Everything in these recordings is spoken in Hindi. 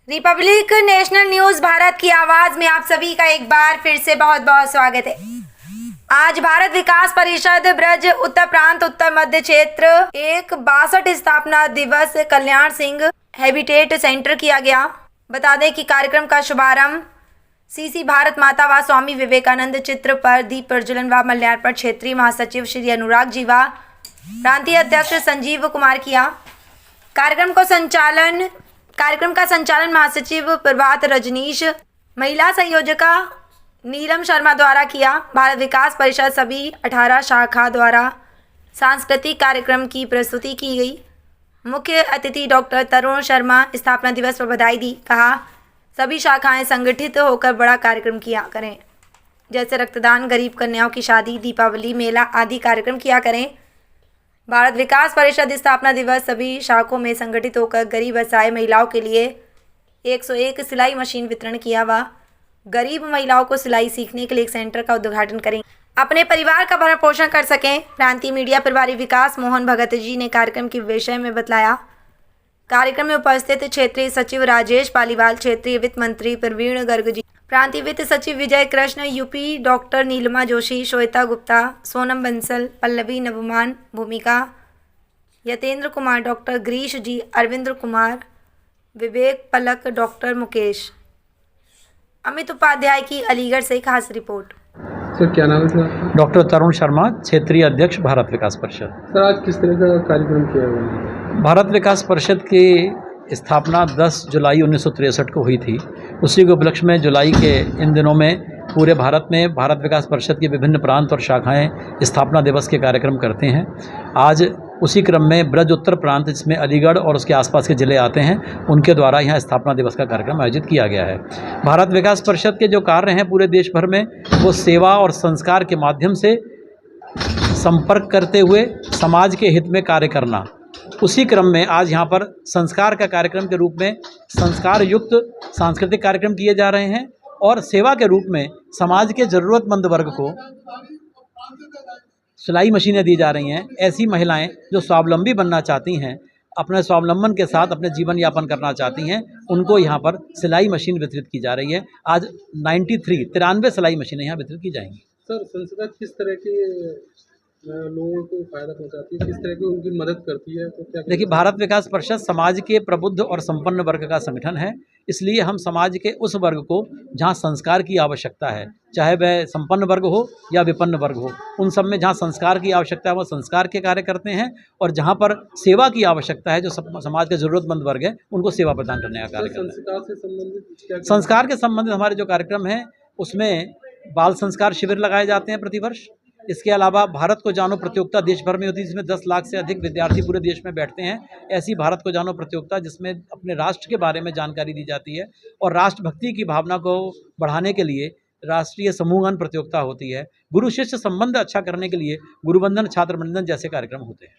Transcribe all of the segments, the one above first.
रिपब्लिक नेशनल न्यूज भारत की आवाज में आप सभी का एक बार फिर से बहुत बहुत स्वागत है। आज भारत विकास परिषद ब्रज उत्तर प्रांत उत्तर मध्य क्षेत्र एक 62 स्थापना दिवस कल्याण सिंह हैबिटेट सेंटर किया गया। बता दें कि कार्यक्रम का शुभारंभ सीसी भारत माता व स्वामी विवेकानंद चित्र पर दीप प्रज्वलन व माल्यार्पण क्षेत्रीय महासचिव श्री अनुराग जी व प्रांतीय अध्यक्ष संजीव कुमार किया। कार्यक्रम का संचालन महासचिव प्रभात रजनीश, महिला संयोजका नीलम शर्मा द्वारा किया। भारत विकास परिषद सभी 18 शाखा द्वारा सांस्कृतिक कार्यक्रम की प्रस्तुति की गई। मुख्य अतिथि डॉक्टर तरुण शर्मा स्थापना दिवस पर बधाई दी। कहा, सभी शाखाएं संगठित होकर बड़ा कार्यक्रम किया करें, जैसे रक्तदान, गरीब कन्याओं की शादी, दीपावली मेला आदि कार्यक्रम किया करें। भारत विकास परिषद स्थापना दिवस सभी शाखों में संगठित होकर गरीब असहाय महिलाओं के लिए 101 सिलाई मशीन वितरण किया व गरीब महिलाओं को सिलाई सीखने के लिए एक सेंटर का उद्घाटन करें, अपने परिवार का भरण पोषण कर सकें। प्रांतीय मीडिया प्रभारी विकास मोहन भगत जी ने कार्यक्रम के विषय में बतलाया। कार्यक्रम में उपस्थित क्षेत्रीय सचिव राजेश पालीवाल, क्षेत्रीय वित्त मंत्री प्रवीण गर्ग जी, प्रांतीय वित्त सचिव विजय कृष्ण यूपी, डॉक्टर नीलिमा जोशी, श्वेता गुप्ता, सोनम बंसल, पल्लवी नवमान, भूमिका, यतेंद्र कुमार, डॉक्टर गिरीश जी, अरविंद्र कुमार, विवेक पलक, डॉक्टर मुकेश। अमित उपाध्याय की अलीगढ़ से खास रिपोर्ट। सर क्या नाम है सर आपका? डॉक्टर तरुण शर्मा, क्षेत्रीय अध्यक्ष भारत विकास परिषद। सर आज किस तरह का कार्यक्रम किया गया? भारत विकास परिषद की स्थापना 10 जुलाई 1963 को हुई थी। उसी के उपलक्ष्य में जुलाई के इन दिनों में पूरे भारत में भारत विकास परिषद के विभिन्न प्रांत और शाखाएं स्थापना दिवस के कार्यक्रम करते हैं। आज उसी क्रम में ब्रज उत्तर प्रांत, जिसमें अलीगढ़ और उसके आसपास के ज़िले आते हैं, उनके द्वारा यहाँ स्थापना दिवस का कार्यक्रम आयोजित किया गया है। भारत विकास परिषद के जो कार्य हैं पूरे देश भर में, वो सेवा और संस्कार के माध्यम से संपर्क करते हुए समाज के हित में कार्य करना। उसी क्रम में आज यहाँ पर संस्कार का कार्यक्रम के रूप में संस्कार युक्त सांस्कृतिक कार्यक्रम किए जा रहे हैं और सेवा के रूप में समाज के ज़रूरतमंद वर्ग को सिलाई मशीनें दी जा रही हैं। ऐसी महिलाएं जो स्वावलंबी बनना चाहती हैं, अपने स्वावलंबन के साथ अपने जीवन यापन करना चाहती हैं, उनको यहाँ पर सिलाई मशीन वितरित की जा रही है। आज 93 सिलाई मशीनें यहाँ वितरित की जाएंगी। सर संस्था किस तरह के लोगों को फायदा पहुंचाती है, किस तरह की उनकी मदद करती है? तो क्या देखिए, भारत विकास परिषद समाज के प्रबुद्ध और संपन्न वर्ग का संगठन है। इसलिए हम समाज के उस वर्ग को जहाँ संस्कार की आवश्यकता है, चाहे वह संपन्न वर्ग हो या विपन्न वर्ग हो, उन सब में जहाँ संस्कार की आवश्यकता है वो संस्कार के कार्य करते हैं, और जहाँ पर सेवा की आवश्यकता है, जो समाज के ज़रूरतमंद वर्ग है, उनको सेवा प्रदान करने का कार्य करते हैं। संस्कार के संबंधित हमारे जो कार्यक्रम हैं उसमें बाल संस्कार शिविर लगाए जाते हैं प्रतिवर्ष। इसके अलावा भारत को जानो प्रतियोगिता देश भर में होती है, जिसमें 10 लाख से अधिक विद्यार्थी पूरे देश में बैठते हैं। ऐसी भारत को जानो प्रतियोगिता जिसमें अपने राष्ट्र के बारे में जानकारी दी जाती है और राष्ट्रभक्ति की भावना को बढ़ाने के लिए राष्ट्रीय समूहगान प्रतियोगिता होती है। गुरु शिष्य संबंध अच्छा करने के लिए गुरुवंदन, छात्र वंदन जैसे कार्यक्रम होते हैं।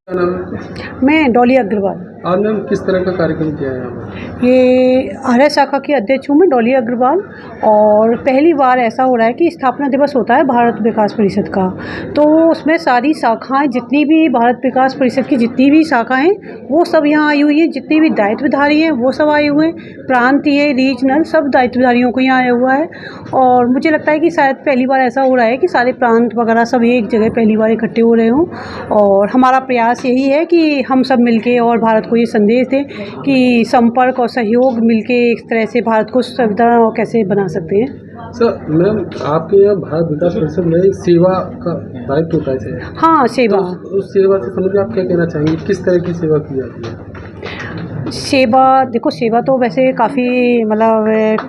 क्या नाम है? मैं डॉली अग्रवाल। आज मैम किस तरह का कार्यक्रम किया है यहाँ पर? ये आर्य शाखा की अध्यक्ष हूँ मैं, डॉली अग्रवाल। और पहली बार ऐसा हो रहा है कि स्थापना दिवस होता है भारत विकास परिषद का, तो उसमें सारी शाखाएं, जितनी भी भारत विकास परिषद की जितनी भी शाखाएं, वो सब यहाँ आई हुई हैं। जितनी भी दायित्वधारी हैं वो सब आए हुए हैं, प्रांतीय, रीजनल, सब दायित्वधारियों को यहाँ आया हुआ है। और मुझे लगता है कि शायद पहली बार ऐसा हो रहा है कि सारे प्रांत वगैरह सब एक जगह पहली बार इकट्ठे हो रहे हों। और हमारा प्रयास यही है कि हम सब मिलके और भारत को ये संदेश दें कि संपर्क और सहयोग मिलके एक तरह से भारत को सुविधा कैसे बना सकते हैं। सर मैम आपके यहाँ भारत विकास परिषद में सेवा का दायित्व होता है? हाँ, सेवा। तो उस सेवा से संबंधित आप क्या कहना चाहेंगे, किस तरह की सेवा की जाती है? सेवा, देखो सेवा तो वैसे काफ़ी मतलब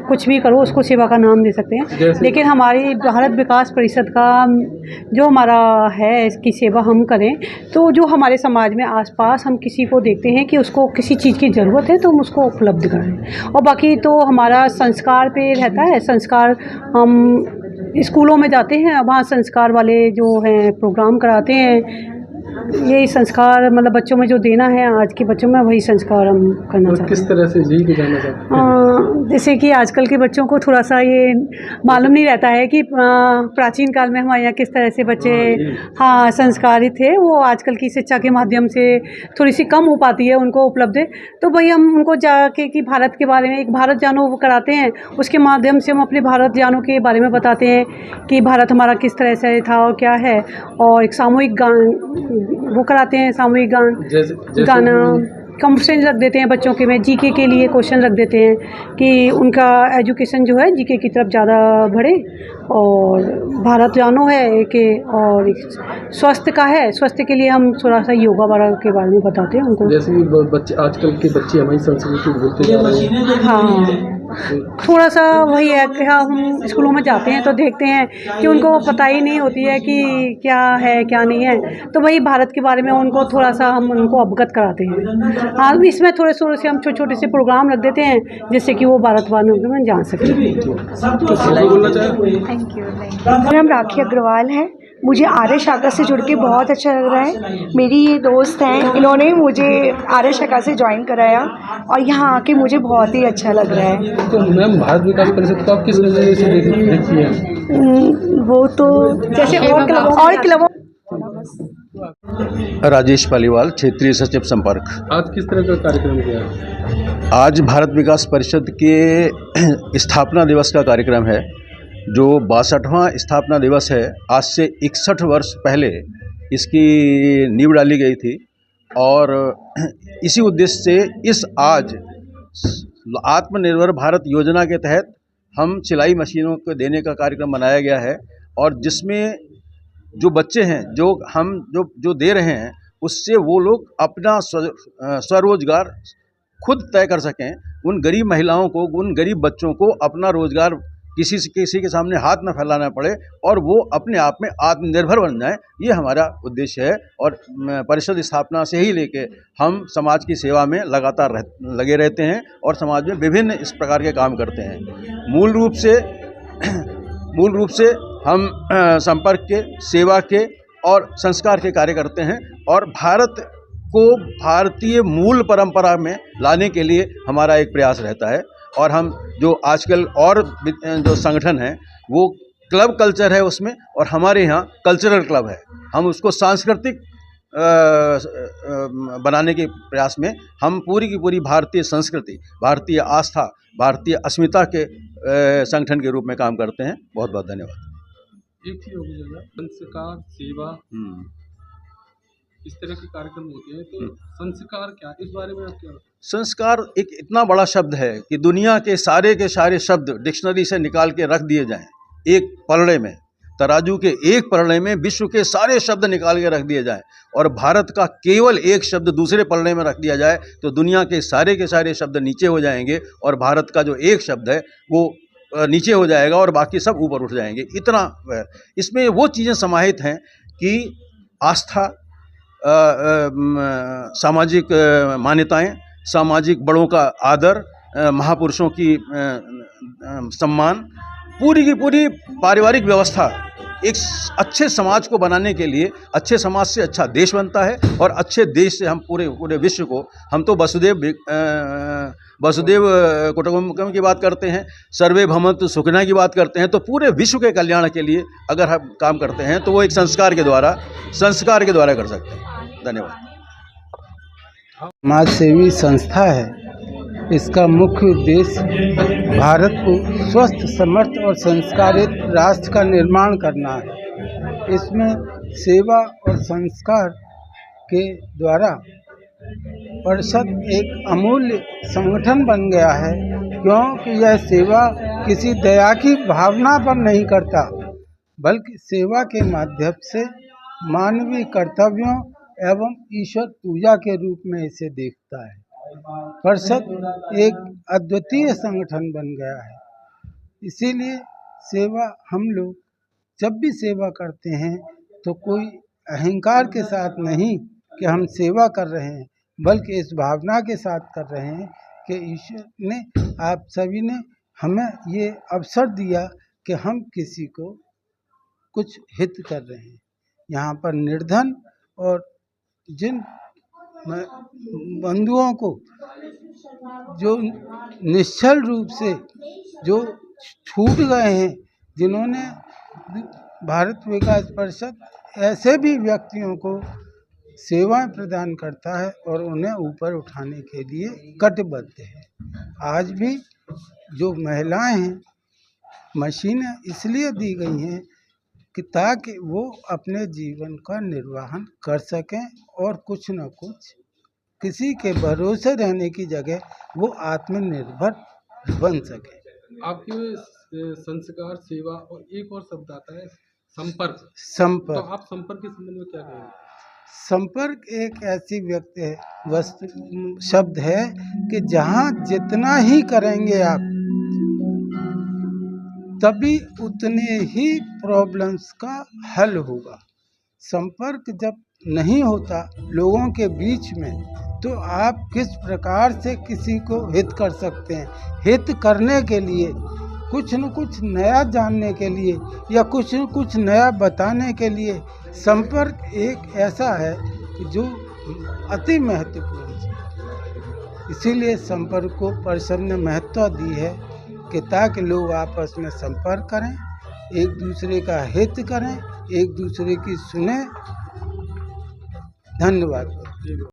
कुछ भी करो उसको सेवा का नाम दे सकते हैं, लेकिन हमारी भारत विकास परिषद का जो हमारा है इसकी सेवा हम करें तो जो हमारे समाज में आसपास हम किसी को देखते हैं कि उसको किसी चीज़ की ज़रूरत है तो हम उसको उपलब्ध करें। और बाकी तो हमारा संस्कार पे रहता है। संस्कार हम स्कूलों में जाते हैं, वहाँ संस्कार वाले जो हैं प्रोग्राम कराते हैं, यही संस्कार मतलब बच्चों में जो देना है, आज के बच्चों में वही संस्कार हम करना और चाहते किस तरह से जी के जाना चाहते हैं? हैं। जैसे कि आजकल के बच्चों को थोड़ा सा ये मालूम नहीं रहता है कि प्राचीन काल में हमारे यहाँ किस तरह से बच्चे हाँ संस्कारित थे, वो आजकल की शिक्षा के माध्यम से थोड़ी सी कम हो पाती है उनको उपलब्ध। तो वही हम उनको जाके कि भारत के बारे में एक भारत जानो वो कराते हैं, उसके माध्यम से हम अपने भारत जानो के बारे में बताते हैं कि भारत हमारा किस तरह से था और क्या है। और एक सामूहिक गान वो कराते हैं, सामूहिक गान जैसे गाना कंपटीशन रख देते हैं बच्चों के में, जीके के लिए क्वेश्चन रख देते हैं कि उनका एजुकेशन जो है जीके की तरफ ज़्यादा बढ़े। और भारत जानो है कि और एक स्वास्थ्य का है, स्वास्थ्य के लिए हम थोड़ा सा योगा वगैरह के बारे में बताते हैं उनको। जैसे कि बच्चे आजकल के बच्चे हमारी संस्कृति भूलते जा रहे हैं। हाँ थोड़ा सा वही है कि हाँ हम स्कूलों में जाते हैं तो देखते हैं कि उनको पता ही नहीं होती है कि क्या है क्या नहीं है, तो वही भारत के बारे में उनको थोड़ा सा हम उनको अवगत कराते हैं। हाँ इसमें थोड़े थोड़े से हम छोटे छोटे से प्रोग्राम रख देते हैं जिससे कि वो भारत बारे में जान सकें। बोलना चाहें? Thank you. मेरा नाम राखी अग्रवाल है। मुझे आर्य शाखा से जुड़ के बहुत अच्छा लग रहा है। मेरी ये दोस्त हैं, इन्होंने मुझे आर्य शाखा से ज्वाइन कराया और यहाँ आके मुझे बहुत ही अच्छा लग रहा है। तो मैम भारत विकास परिषद को आप किस नज़रिए से देखती हैं? वो तो जैसे और क्लबों राजेश पालीवाल, क्षेत्रीय सचिव संपर्क। आज किस तरह का कार्यक्रम किया है? आज भारत विकास परिषद के स्थापना दिवस का कार्यक्रम है, जो 62वां स्थापना दिवस है। आज से 61 वर्ष पहले इसकी नींव डाली गई थी और इसी उद्देश्य से इस आज आत्मनिर्भर भारत योजना के तहत हम सिलाई मशीनों को देने का कार्यक्रम बनाया गया है। और जिसमें जो बच्चे हैं जो दे रहे हैं, उससे वो लोग अपना स्वरोजगार खुद तय कर सकें। उन गरीब महिलाओं को, उन गरीब बच्चों को अपना रोजगार किसी के सामने हाथ न फैलाना पड़े और वो अपने आप में आत्मनिर्भर बन जाएं, ये हमारा उद्देश्य है। और परिषद स्थापना से ही लेके हम समाज की सेवा में लगातार लगे रहते हैं और समाज में विभिन्न इस प्रकार के काम करते हैं। मूल रूप से हम संपर्क के, सेवा के और संस्कार के कार्य करते हैं और भारत को भारतीय मूल परंपरा में लाने के लिए हमारा एक प्रयास रहता है। और हम जो आजकल और जो संगठन है वो क्लब कल्चर है उसमें, और हमारे यहाँ कल्चरल क्लब है। हम उसको सांस्कृतिक बनाने के प्रयास में हम पूरी की पूरी भारतीय संस्कृति, भारतीय आस्था, भारतीय अस्मिता के संगठन के रूप में काम करते हैं। बहुत बहुत धन्यवाद। एक ही होगी जगह संस्कार, सेवा, इस तरह के कार्यक्रम होते हैं, तो संस्कार क्या, इस बारे में आप क्या? संस्कार एक इतना बड़ा शब्द है कि दुनिया के सारे शब्द डिक्शनरी से निकाल के रख दिए जाएं, एक पलड़े में, तराजू के एक पलड़े में विश्व के सारे शब्द निकाल के रख दिए जाएं और भारत का केवल एक शब्द दूसरे पलड़े में रख दिया जाए, तो दुनिया के सारे शब्द नीचे हो जाएंगे और भारत का जो एक शब्द है वो नीचे हो जाएगा और बाकी सब ऊपर उठ जाएंगे। इतना इसमें वो चीज़ें समाहित हैं कि आस्था, सामाजिक मान्यताएं, सामाजिक बड़ों का आदर, महापुरुषों की सम्मान, पूरी की पूरी पारिवारिक व्यवस्था एक अच्छे समाज को बनाने के लिए, अच्छे समाज से अच्छा देश बनता है और अच्छे देश से हम पूरे विश्व को, हम तो वसुदेव कुटुंबकम की बात करते हैं, सर्वे भवन्तु सुखिनः की बात करते हैं, तो पूरे विश्व के कल्याण के लिए अगर हम काम करते हैं तो वो एक संस्कार के द्वारा कर सकते हैं। धन्यवाद। समाज सेवी संस्था है। इसका मुख्य उद्देश्य भारत को स्वस्थ, समर्थ और संस्कारित राष्ट्र का निर्माण करना है। इसमें सेवा और संस्कार के द्वारा परिषद एक अमूल्य संगठन बन गया है, क्योंकि यह सेवा किसी दया की भावना पर नहीं करता, बल्कि सेवा के माध्यम से मानवीय कर्तव्यों एवं ईश्वर पूजा के रूप में इसे देखता है। परिषद एक अद्वितीय संगठन बन गया है। इसीलिए सेवा, हम लोग जब भी सेवा करते हैं तो कोई अहंकार के साथ नहीं कि हम सेवा कर रहे हैं, बल्कि इस भावना के साथ कर रहे हैं कि ईश्वर ने, आप सभी ने हमें ये अवसर दिया कि हम किसी को कुछ हित कर रहे हैं। यहाँ पर निर्धन और जिन बंधुओं को जो निश्चल रूप से जो छूट गए हैं, जिन्होंने भारत विकास परिषद ऐसे भी व्यक्तियों को सेवाएं प्रदान करता है और उन्हें ऊपर उठाने के लिए कटिबद्ध है। आज भी जो महिलाएं हैं, मशीनें इसलिए दी गई हैं कि ताकि वो अपने जीवन का निर्वाहन कर सकें और कुछ न कुछ किसी के भरोसे रहने की जगह वो आत्मनिर्भर बन सके। आपके संस्कार, सेवा और एक और शब्द आता है संपर्क। तो संपर्क आप संपर्क के संबंध में क्या कहेंगे? संपर्क एक ऐसी व्यक्ति है, वस्तु शब्द है कि जहाँ जितना ही करेंगे आप तभी उतने ही प्रॉब्लम्स का हल होगा। संपर्क जब नहीं होता लोगों के बीच में, तो आप किस प्रकार से किसी को हित कर सकते हैं। हित करने के लिए कुछ न कुछ नया जानने के लिए या कुछ न कुछ नया बताने के लिए संपर्क एक ऐसा है जो अति महत्वपूर्ण है। इसीलिए संपर्क को परिषद ने महत्व दी है कि ताकि लोग आपस में संपर्क करें, एक दूसरे का हित करें, एक दूसरे की सुने। धन्यवाद।